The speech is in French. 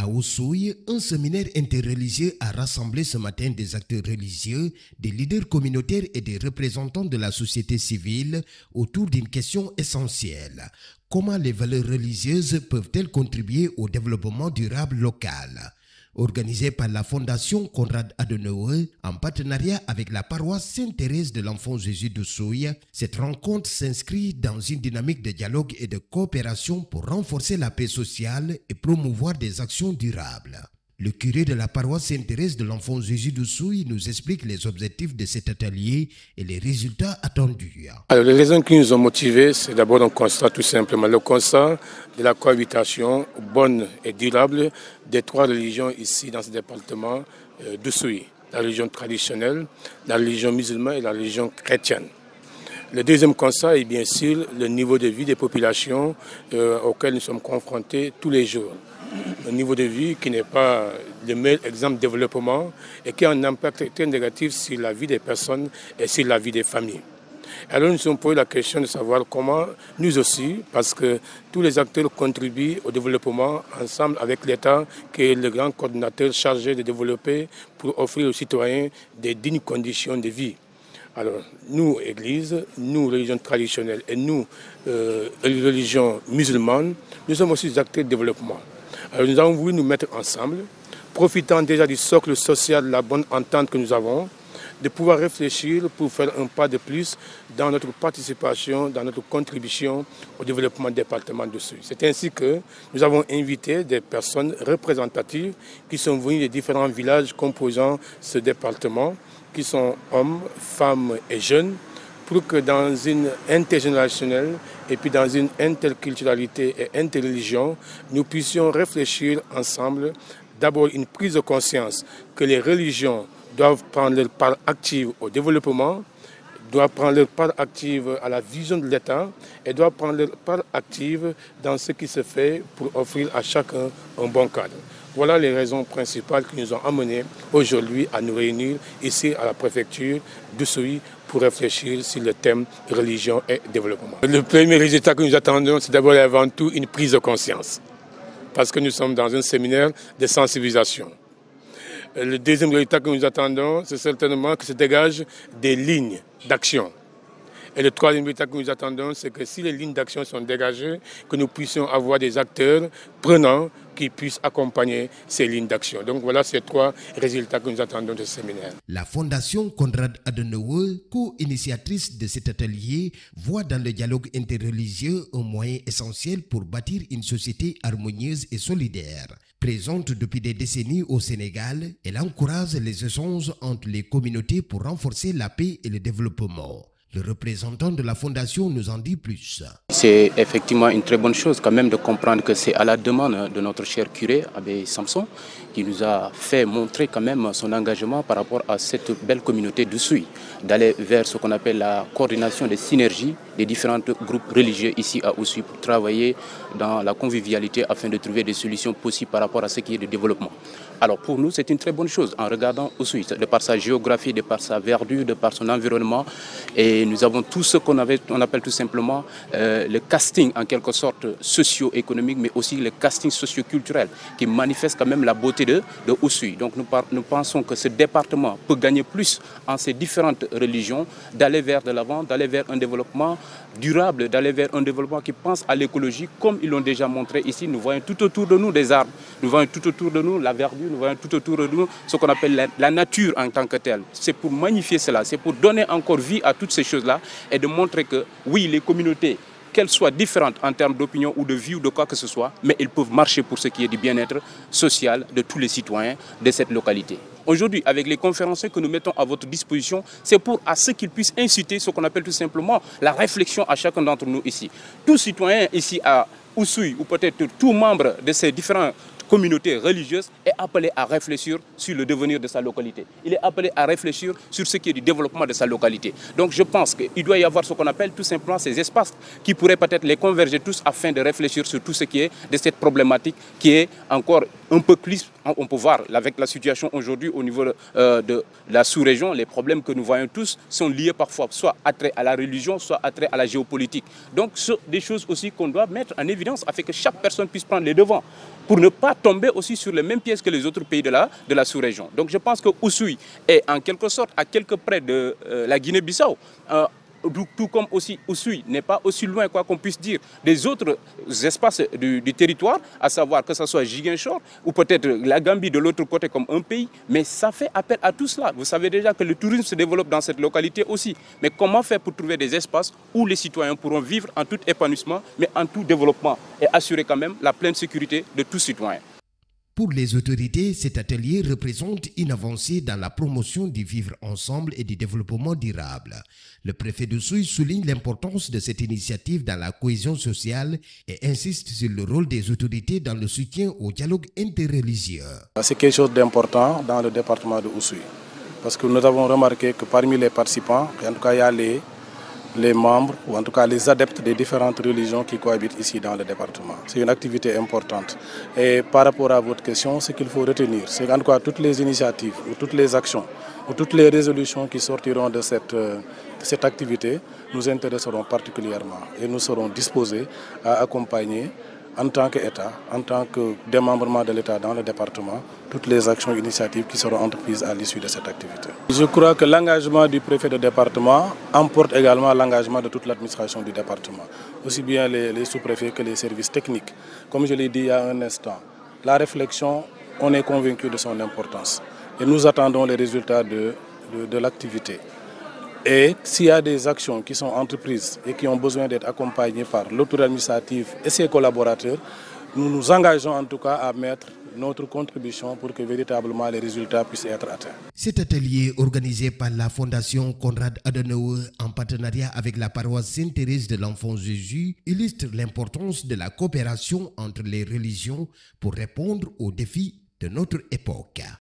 À Oussouye, un séminaire interreligieux a rassemblé ce matin des acteurs religieux, des leaders communautaires et des représentants de la société civile autour d'une question essentielle. Comment les valeurs religieuses peuvent-elles contribuer au développement durable local ? Organisée par la Fondation Konrad Adenauer en partenariat avec la paroisse Sainte-Thérèse de l'Enfant Jésus d'Oussouye, cette rencontre s'inscrit dans une dynamique de dialogue et de coopération pour renforcer la paix sociale et promouvoir des actions durables. Le curé de la paroisse Sainte-Thérèse de l'Enfant Jésus d'Oussouye nous explique les objectifs de cet atelier et les résultats attendus. Alors, les raisons qui nous ont motivés, c'est d'abord un constat tout simplement. Le constat de la cohabitation bonne et durable des trois religions ici dans ce département d'Oussouye. La religion traditionnelle, la religion musulmane et la religion chrétienne. Le deuxième constat est bien sûr le niveau de vie des populations auxquelles nous sommes confrontés tous les jours. Un niveau de vie qui n'est pas le meilleur exemple de développement et qui a un impact très négatif sur la vie des personnes et sur la vie des familles. Alors nous nous sommes posé la question de savoir comment nous aussi, parce que tous les acteurs contribuent au développement ensemble avec l'État qui est le grand coordinateur chargé de développer pour offrir aux citoyens des dignes conditions de vie. Alors, nous, Église, nous, religion traditionnelle et nous, religion musulmane, nous sommes aussi des acteurs de développement. Alors, nous avons voulu nous mettre ensemble, profitant déjà du socle social de la bonne entente que nous avons, de pouvoir réfléchir pour faire un pas de plus dans notre participation, dans notre contribution au développement du département d'Oussouye. C'est ainsi que nous avons invité des personnes représentatives qui sont venues des différents villages composant ce département, qui sont hommes, femmes et jeunes, pour que dans une intergénérationnelle et puis dans une interculturalité et interreligion, nous puissions réfléchir ensemble d'abord une prise de conscience que les religions doivent prendre leur part active au développement, doivent prendre leur part active à la vision de l'État et doivent prendre leur part active dans ce qui se fait pour offrir à chacun un bon cadre. Voilà les raisons principales qui nous ont amenés aujourd'hui à nous réunir ici à la préfecture d'Oussouye pour réfléchir sur le thème religion et développement. Le premier résultat que nous attendons, c'est d'abord et avant tout une prise de conscience, parce que nous sommes dans un séminaire de sensibilisation. Le deuxième résultat que nous attendons, c'est certainement que se dégagent des lignes d'action. Et le troisième résultat que nous attendons, c'est que si les lignes d'action sont dégagées, que nous puissions avoir des acteurs prenants qui puissent accompagner ces lignes d'action. Donc voilà ces trois résultats que nous attendons de ce séminaire. La Fondation Konrad Adenauer, co-initiatrice de cet atelier, voit dans le dialogue interreligieux un moyen essentiel pour bâtir une société harmonieuse et solidaire. Présente depuis des décennies au Sénégal, elle encourage les échanges entre les communautés pour renforcer la paix et le développement. Le représentant de la Fondation nous en dit plus. C'est effectivement une très bonne chose quand même de comprendre que c'est à la demande de notre cher curé, Abbé Samson, qui nous a fait montrer quand même son engagement par rapport à cette belle communauté d'Oussouye, d'aller vers ce qu'on appelle la coordination des synergies des différents groupes religieux ici à Oussouye pour travailler dans la convivialité afin de trouver des solutions possibles par rapport à ce qui est le développement. Alors pour nous, c'est une très bonne chose en regardant Oussouye, de par sa géographie, de par sa verdure, de par son environnement. Et nous avons tout ce qu'on appelle tout simplement le casting en quelque sorte socio-économique, mais aussi le casting socio-culturel qui manifeste quand même la beauté de Oussouye. Donc nous pensons que ce département peut gagner plus en ces différentes religions, d'aller vers de l'avant, d'aller vers un développement durable, d'aller vers un développement qui pense à l'écologie, comme ils l'ont déjà montré ici. Nous voyons tout autour de nous des arbres, nous voyons tout autour de nous la verdure, nous voyons tout autour de nous ce qu'on appelle la nature en tant que telle. C'est pour magnifier cela, c'est pour donner encore vie à toutes ces choses-là et de montrer que oui, les communautés, qu'elles soient différentes en termes d'opinion ou de vie ou de quoi que ce soit, mais elles peuvent marcher pour ce qui est du bien-être social de tous les citoyens de cette localité. Aujourd'hui, avec les conférenciers que nous mettons à votre disposition, c'est pour à ce qu'ils puissent inciter ce qu'on appelle tout simplement la réflexion à chacun d'entre nous ici. Tout citoyen ici à Oussouye ou peut-être tout membre de ces différents communauté religieuse est appelée à réfléchir sur le devenir de sa localité. Il est appelé à réfléchir sur ce qui est du développement de sa localité. Donc je pense qu'il doit y avoir ce qu'on appelle tout simplement ces espaces qui pourraient peut-être les converger tous afin de réfléchir sur tout ce qui est de cette problématique qui est encore un peu plus, on peut voir avec la situation aujourd'hui au niveau de la sous-région, les problèmes que nous voyons tous sont liés parfois soit attrait à la religion, soit attrait à la géopolitique. Donc ce sont des choses aussi qu'on doit mettre en évidence afin que chaque personne puisse prendre les devants. pour ne pas tomber aussi sur les mêmes pièges que les autres pays de la sous-région. Donc je pense que Oussouye est en quelque sorte à quelques près de la Guinée-Bissau. Tout comme aussi Oussouye n'est pas aussi loin, quoi qu'on puisse dire, des autres espaces du territoire, à savoir que ce soit Ziguinchor ou peut-être la Gambie de l'autre côté comme un pays, mais ça fait appel à tout cela. Vous savez déjà que le tourisme se développe dans cette localité aussi. Mais comment faire pour trouver des espaces où les citoyens pourront vivre en tout épanouissement, mais en tout développement et assurer quand même la pleine sécurité de tous citoyens. Pour les autorités, cet atelier représente une avancée dans la promotion du vivre ensemble et du développement durable. Le préfet d'Oussouye souligne l'importance de cette initiative dans la cohésion sociale et insiste sur le rôle des autorités dans le soutien au dialogue interreligieux. C'est quelque chose d'important dans le département de Oussouye, parce que nous avons remarqué que parmi les participants, en tout cas il y a les membres, ou en tout cas les adeptes des différentes religions qui cohabitent ici dans le département. C'est une activité importante. Et par rapport à votre question, ce qu'il faut retenir, c'est qu'en tout cas toutes les initiatives, ou toutes les actions, ou toutes les résolutions qui sortiront de cette activité nous intéresseront particulièrement. Et nous serons disposés à accompagner en tant qu'État, en tant que démembrement de l'État dans le département, toutes les actions et initiatives qui seront entreprises à l'issue de cette activité. Je crois que l'engagement du préfet de département emporte également l'engagement de toute l'administration du département, aussi bien les sous-préfets que les services techniques. Comme je l'ai dit il y a un instant, la réflexion, on est convaincu de son importance et nous attendons les résultats de l'activité. Et s'il y a des actions qui sont entreprises et qui ont besoin d'être accompagnées par l'autorité administrative et ses collaborateurs, nous nous engageons en tout cas à mettre notre contribution pour que véritablement les résultats puissent être atteints. Cet atelier organisé par la Fondation Konrad Adenauer en partenariat avec la paroisse Sainte-Thérèse de l'Enfant Jésus illustre l'importance de la coopération entre les religions pour répondre aux défis de notre époque.